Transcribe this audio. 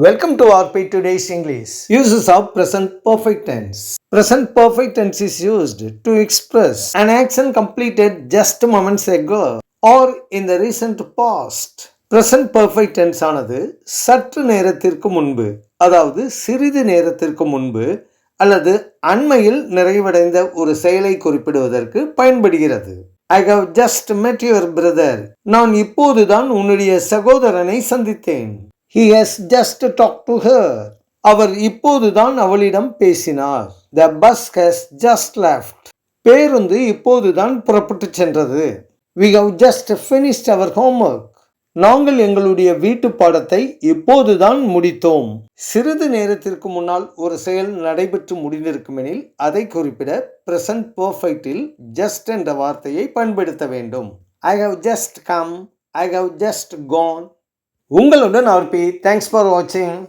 Welcome to RP Today's English. Uses of present perfect tense. Present perfect tense is used to express an action completed just moments ago or in the recent past. Present perfect tense ஆனது சற்று நேரத்திற்கு முன்பு, அதாவது சிறிது நேரத்திற்கு முன்பு அல்லது அண்மையில் நிறைவடைந்த ஒரு செயலை குறிப்பிடுவதற்கு பயன்படுகிறது. I have just met your brother. நான் இப்போதுதான் உன்னுடைய சகோதரனை சந்தித்தேன். He has just talked to her. அவர் இப்போதுதான் அவளிடம் பேசினார். The bus has just left. பேருந்து இப்போதுதான் புறப்பட்டுச் சென்றது. We have just finished our homework. நாங்கள் எங்களுடைய வீட்டு பாடத்தை இப்போதுதான் முடித்தோம். சிறிது நேரத்திற்கு முன்னால் ஒரு செயல் நடைபெற்று முடிந்திருக்குமெனில் அதை குறிப்பிட present perfectல் just என்ற வார்த்தையை பயன்படுத்த வேண்டும். I have just come. I have just gone. உங்களுடன் ஆர்பி. தேங்க்ஸ் ஃபார் வாட்சிங்.